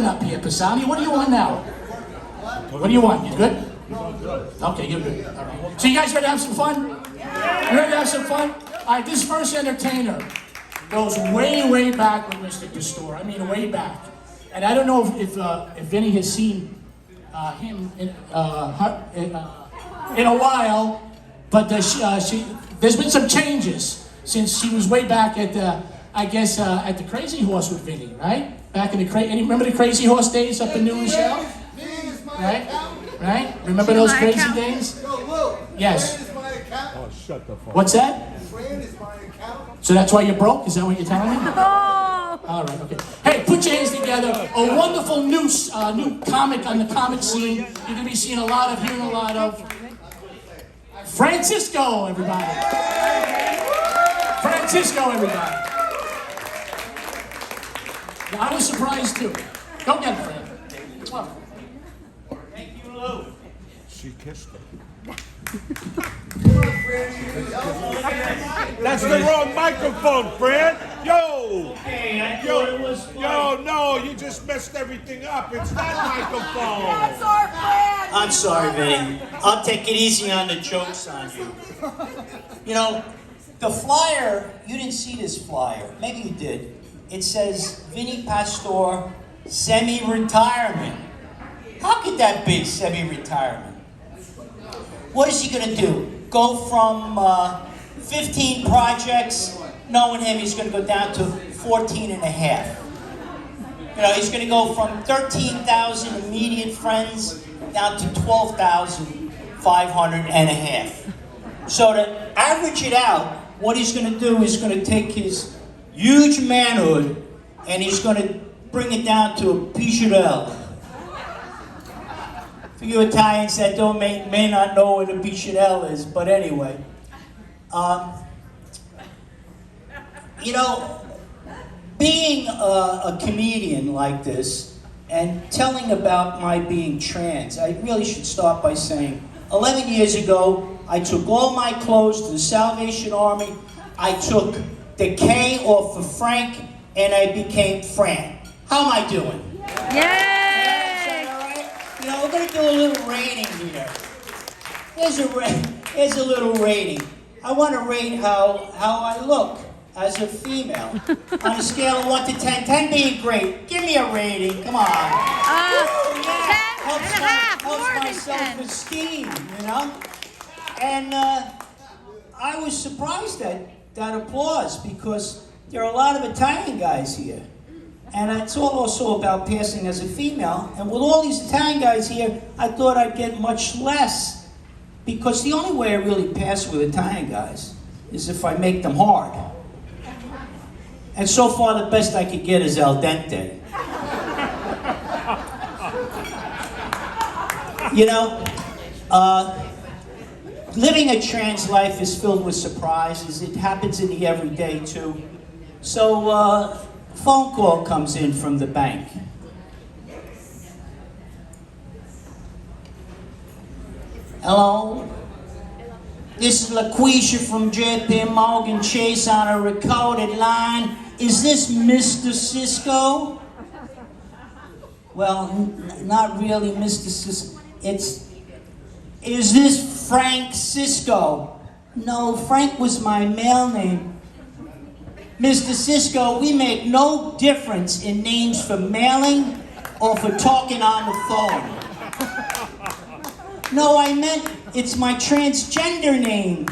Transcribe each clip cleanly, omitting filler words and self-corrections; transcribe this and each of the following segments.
up here, Pisani. What do you want now? What do you want? You good? Okay, you're good. All right. So you guys ready to have some fun? You ready to have some fun? All right, this first entertainer goes way, way back with Mr. Pastore. I mean, way back. And I don't know if Vinny has seen him in a while, but there's been some changes since she was way back at the Crazy Horse with Vinny, right? Back in the remember the Crazy Horse days up in New Rochelle? Right? Right? Remember those crazy days? Yes. Oh, shut the fuck. What's that? Fran is my accountant. So that's why you're broke? Is that what you're telling me? Oh. All right, okay. Hey, put your hands together. A wonderful new comic on the comic scene. You're going to be seeing hearing a lot of. Fran Sisco, everybody. Fran Sisco, everybody. I was surprised too. Go get it, Fran. Come on. Thank you, Lou. She kissed her. That's the wrong microphone, Fran. Yo. Hey, I thought it was fun. Yo, no, you just messed everything up. It's that microphone. That's our friend. I'm sorry, Vinny. I'll take it easy on the jokes on you. You know, the flyer, you didn't see this flyer. Maybe you did. It says Vinny Pastore semi-retirement. How could that be, semi-retirement? What is he going to do? Go from 15 projects, knowing him, he's going to go down to 14 and a half. You know, he's going to go from 13,000 immediate friends down to 12,500 and a half. So to average it out, what he's going to do is going to take his huge manhood and he's going to bring it down to a pichurel. For you Italians that may not know what a pichurel is, but anyway. You know, being a comedian like this and telling about my being trans, I really should start by saying, 11 years ago, I took all my clothes to the Salvation Army. I took the K off of Frank, and I became Fran. How am I doing? Yay! All right? You know, we're going to do a little rating here. Here's a little rating. I want to rate how I look as a female. On a scale of 1 to 10, 10 being great. Give me a rating. Come on. 10 and a half, Helps more my than 10. self-esteem, you know? And I was surprised at that applause because there are a lot of Italian guys here. And it's all also about passing as a female. And with all these Italian guys here, I thought I'd get much less. Because the only way I really pass with Italian guys is if I make them hard. And so far, the best I could get is al dente. You know, living a trans life is filled with surprises. It happens in the everyday, too. So, phone call comes in from the bank. Hello? This is LaQuisha from JP Morgan Chase on a recorded line. Is this Mr. Sisco? Well, not really Mr. Sisco. Is this Frank Sisco? No, Frank was my male name. Mr. Sisco, we make no difference in names for mailing or for talking on the phone. No, I meant it's my transgender name.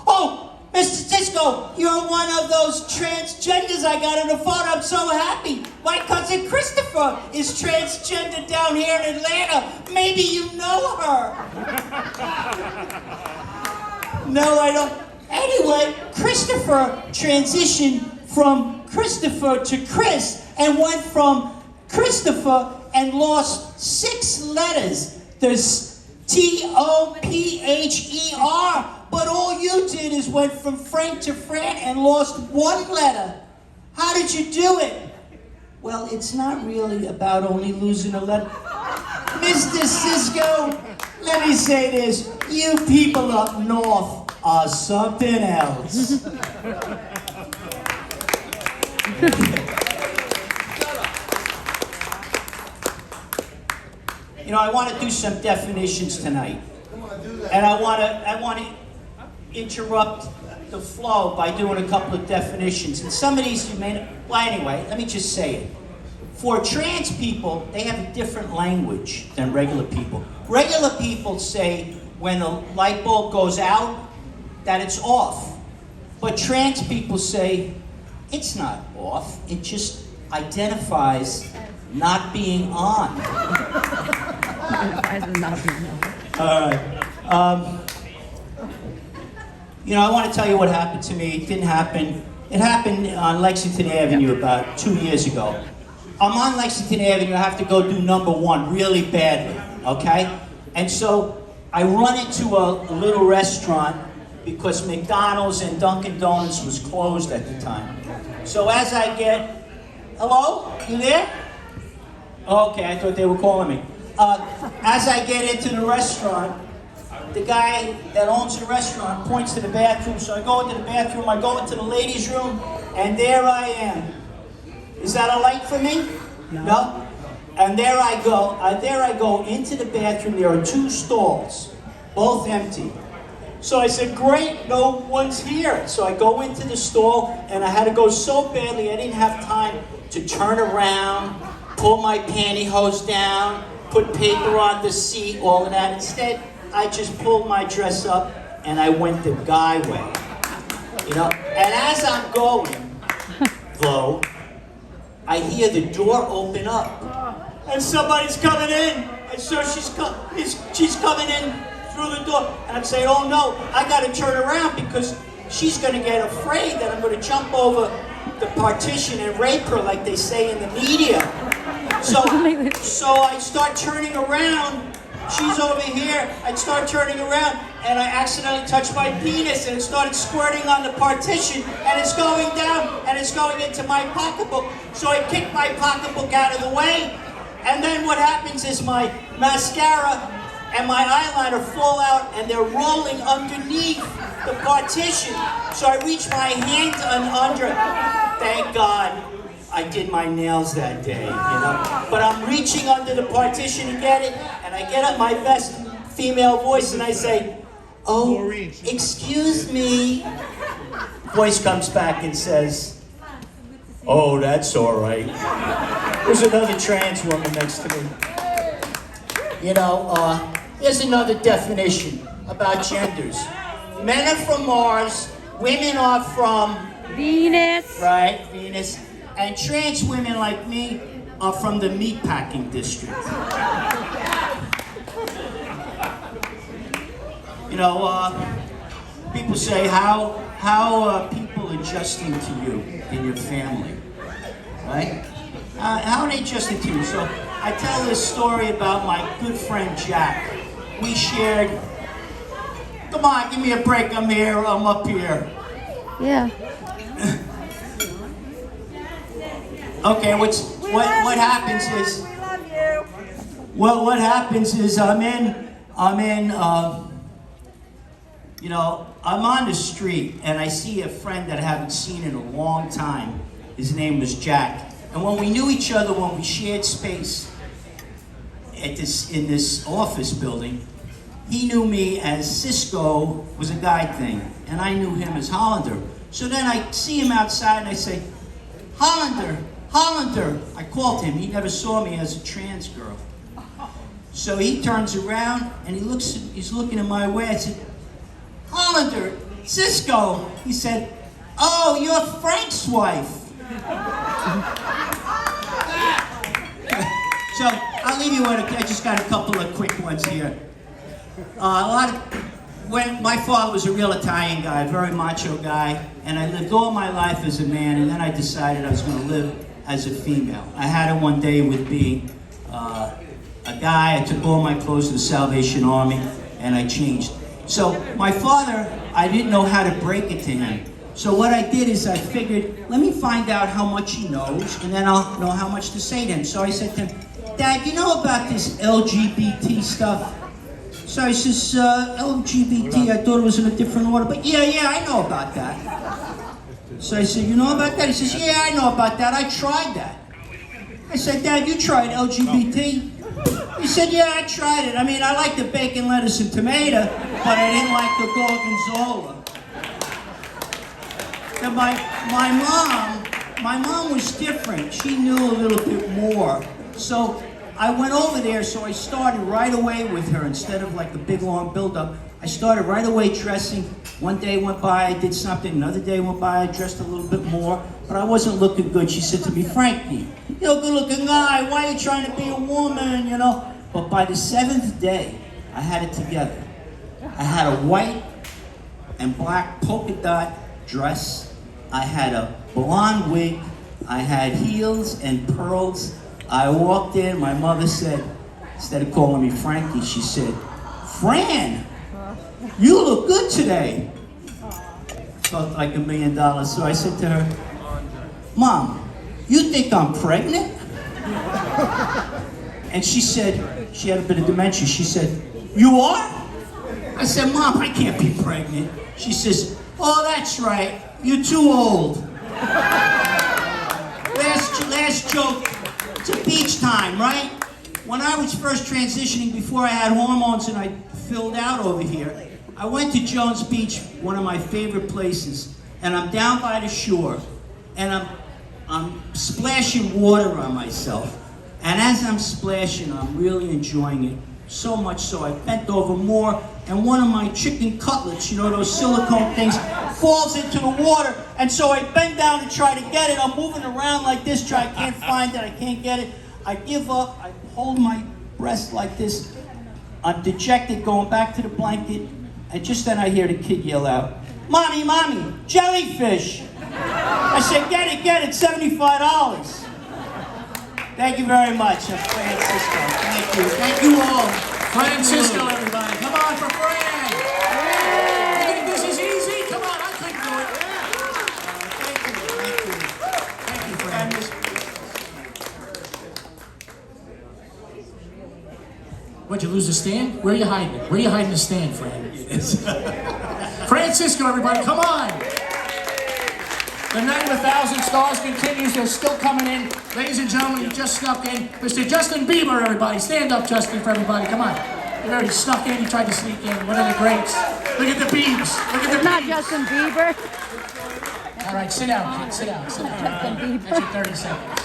Oh, Mr. Sisco, you're one of those transgenders I got on the phone. I'm so happy. My cousin Christopher is transgender down here in Atlanta. Maybe you know her. No, I don't. Anyway, Christopher transitioned from Christopher to Chris and went from Christopher and lost 6 letters. There's Topher, but all you did is went from Frank to Fran and lost 1 letter. How did you do it? Well, it's not really about only losing a letter. Mr. Sisco, let me say this. You people up north are something else. You know, I want to do some definitions tonight. And I want to interrupt the flow by doing a couple of definitions. And some of these you may not, well, anyway, let me just say it. For trans people, they have a different language than regular people. Regular people say when a light bulb goes out, that it's off. But trans people say it's not off, it just identifies not being on. All right. You know, I want to tell you what happened to me. It didn't happen. It happened on Lexington Avenue about 2 years ago. I'm on Lexington Avenue. I have to go do number 1 really badly, okay? And so I run into a little restaurant because McDonald's and Dunkin' Donuts was closed at the time. So as I get, hello? You there? Okay, I thought they were calling me. As I get into the restaurant, the guy that owns the restaurant points to the bathroom. So I go into the bathroom, I go into the ladies' room, and there I am. Is that a light for me? No? And there I go into the bathroom. There are 2 stalls, both empty. So I said, great, no one's here. So I go into the stall, and I had to go so badly, I didn't have time to turn around, pull my pantyhose down, put paper on the seat, all of that. Instead, I just pulled my dress up, and I went the guy way. You know, and as I'm going, though, I hear the door open up, and somebody's coming in, and so she's coming in through the door, and I'm saying, oh no, I got to turn around because she's going to get afraid that I'm going to jump over the partition and rape her like they say in the media. So I start turning around. She's over here. I start turning around, and I accidentally touched my penis, and it started squirting on the partition, and it's going down, and it's going into my pocketbook. So I kick my pocketbook out of the way, and then what happens is my mascara and my eyeliner fall out, and they're rolling underneath the partition. So I reach my hand under. Thank God I did my nails that day, you know. But I'm reaching under the partition to get it, and I get up my best female voice and I say, oh, excuse me. Voice comes back and says, oh, that's all right. There's another trans woman next to me. You know, here's another definition about genders. Men are from Mars, women are from Venus. Right, Venus. And trans women like me are from the meatpacking district. You know, people say how people adjusting to you in your family, right? How are they adjusting to you? So I tell this story about my good friend Jack. We shared. Come on, give me a break. I'm here. I'm up here. Yeah. Okay, what happens is what happens is I'm on the street and I see a friend that I haven't seen in a long time. His name was Jack. And when we knew each other, when we shared space in this office building, he knew me as Sisco was a guy thing, and I knew him as Hollander. So then I see him outside and I say, Hollander. I called him. He never saw me as a trans girl. So he turns around and he's looking in my way. I said, Hollander, Sisco. He said, oh, you're Frank's wife. So I'll leave you with I just got a couple of quick ones here. When my father was a real Italian guy, a very macho guy, and I lived all my life as a man, and then I decided I was going to live as a female. I had it one day with being a guy. I took all my clothes to the Salvation Army, and I changed. So my father, I didn't know how to break it to him. So what I did is I figured, let me find out how much he knows, and then I'll know how much to say to him. So I said to him, Dad, you know about this LGBT stuff? So he says, LGBT, I thought it was in a different order, but yeah, I know about that. So I said, you know about that? He says, yeah, I know about that. I tried that. I said, Dad, you tried LGBT? He said, yeah, I tried it. I mean, I like the bacon, lettuce, and tomato, but I didn't like the gorgonzola. And my mom was different. She knew a little bit more. So I went over there, so I started right away with her. Instead of like the big long build-up, I started right away dressing. One day went by, I did something. Another day went by, I dressed a little bit more, but I wasn't looking good. She said to me, Frankie, you're a good-looking guy. Why are you trying to be a woman, you know? But by the 7th day, I had it together. I had a white and black polka dot dress. I had a blonde wig. I had heels and pearls. I walked in, my mother said, instead of calling me Frankie, she said, Fran, you look good today. Felt like $1 million. So I said to her, Mom, you think I'm pregnant? And she said, she had a bit of dementia. She said, you are? I said, Mom, I can't be pregnant. She says, oh, that's right. You're too old. Last joke. It's a beach time, right? When I was first transitioning, before I had hormones and I filled out over here, I went to Jones Beach, one of my favorite places, and I'm down by the shore, and I'm splashing water on myself. And as I'm splashing, I'm really enjoying it. So much so I bent over more, and one of my chicken cutlets, you know, those silicone things, falls into the water. And so I bend down to try to get it. I'm moving around like this, I can't find it, I can't get it. I give up, I hold my breast like this. I'm dejected, going back to the blanket, and just then I hear the kid yell out, Mommy, Mommy, jellyfish. I said, get it, $75. Thank you very much, Fran Sisco. Thank you. Thank you all. Fran Sisco, everybody. Come on for Fran. You think this is easy? Come on, I couldn't do it. Thank you, Fran. What'd you lose the stand? Where are you hiding it? Where are you hiding the stand, Fran? Fran Sisco, everybody, come on. The night of 1,000 stars continues. They're still coming in. Ladies and gentlemen, you just snuck in. Mr. Justin Bieber, everybody. Stand up, Justin, for everybody. Come on. You already snuck in. You tried to sneak in. One of the greats. Look at the Biebs. Look at the Not Biebs. Justin Bieber. All right, sit down, kid. Sit down. Sit down. Justin Bieber. That's your 30 seconds.